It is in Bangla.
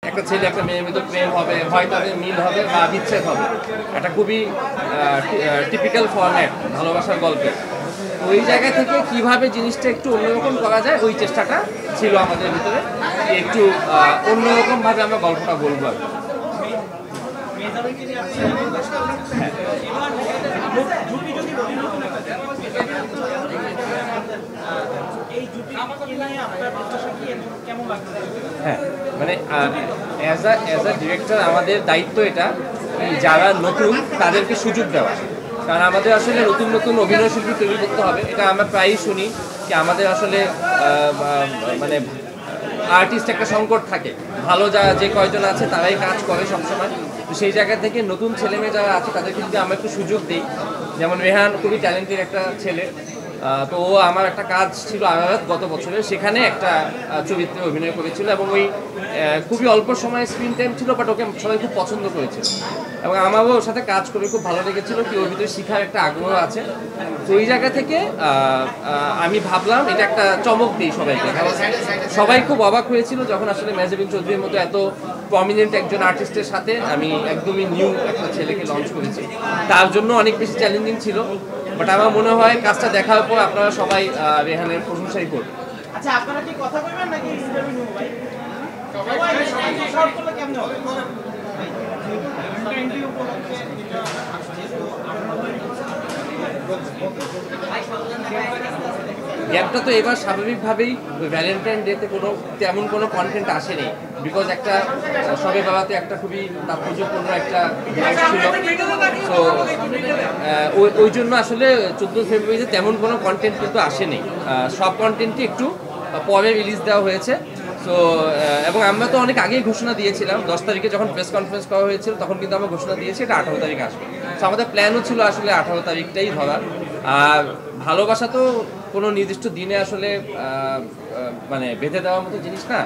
একটা ছেলে একটা মেয়ের মধ্যে প্রেম হবে, হয় তাদের মিল হবে বা বিচ্ছেদ হবে, একটা খুবই টিপিক্যাল ফরম্যাট ভালোবাসার গল্পে। ওই জায়গা থেকে কিভাবে জিনিসটা একটু অন্যরকম করা যায় ওই চেষ্টাটা ছিল আমাদের ভিতরে, একটু অন্যরকম ভাবে আমরা গল্পটা বলবো আর কি। হ্যাঁ, মানে অ্যাজ আ ডিরেক্টর আমাদের দায়িত্ব এটা, যারা নতুন তাদেরকে সুযোগ দেওয়া। কারণ আমাদের আসলে নতুন নতুন অভিনয় শিল্পী তৈরি করতে হবে, এটা আমরা প্রায়ই শুনি যে আমাদের আসলে মানে আর্টিস্ট একটা সংকট থাকে, ভালো যে কয়জন আছে তারাই কাজ করে সবসময়। তো সেই জায়গা থেকে নতুন ছেলেমেয়ে যারা আছে তাদেরকে যদি আমরা একটু সুযোগ দিই, যেমন রেহান খুবই ট্যালেন্টেড একটা ছেলে, তো ও আমার একটা কাজ ছিল আগারাত গত বছরের, সেখানে একটা চরিত্রে অভিনয় করেছিল এবং ওই খুবই অল্প সময় স্ক্রিন টাইম ছিল, বাট ওকে সবাই খুব পছন্দ করেছিল এবং আমারও ওর সাথে কাজ করে খুব ভালো লেগেছিল, কি ওর ভিতরে শেখার একটা আগ্রহ আছে। তো ওই জায়গা থেকে আমি ভাবলাম এটা একটা চমক দিই সবাইকে, কারণ সবাই খুব অবাক হয়েছিল যখন আসলে মেহজাবিন চৌধুরীর মতো এত প্রমিনেন্ট একজন আর্টিস্টের সাথে আমি একদমই নিউ একটা ছেলেকে লঞ্চ করেছি। তার জন্য অনেক বেশি চ্যালেঞ্জিং ছিল, বাট আমার মনে হয় কাজটা দেখার পর আপনারা সবাই রেহানের প্রশংসাই করবেন। আচ্ছা, আপনারা কি কথা বলবেন নাকি ইন্টারভিউ নেব ভাই? সবাই শর্ট করলে কেমনে হবে? ইন্টারভিউ উপলক্ষে এটা আসছে, তো গ্যাপটা তো এবার স্বাভাবিকভাবেই ভ্যালেন্টাইন ডেতে তেমন কোনো কন্টেন্ট আসেনি, বিকজ একটা সবে বেলাতে একটা খুবই তাৎপর্যপূর্ণ একটা দিবস ছিল। তো ওই জন্য আসলে 14 ফেব্রুয়ারিতে তেমন কোনো কন্টেন্ট কিন্তু আসেনি, সব কন্টেন্টই একটু পরে রিলিজ দেওয়া হয়েছে। তো এবং আমরা তো অনেক আগেই ঘোষণা দিয়েছিলাম, 10 তারিখে যখন প্রেস কনফারেন্স করা হয়েছিল তখন কিন্তু আমরা ঘোষণা দিয়েছি এটা 18 তারিখে আসবে। তো আমাদের প্ল্যানও ছিল আসলে 18 তারিখটাই ধরার। আর ভালোবাসা তো কোনো নির্দিষ্ট দিনে আসলে মানে বেঁধে দেওয়ার মতো জিনিস না,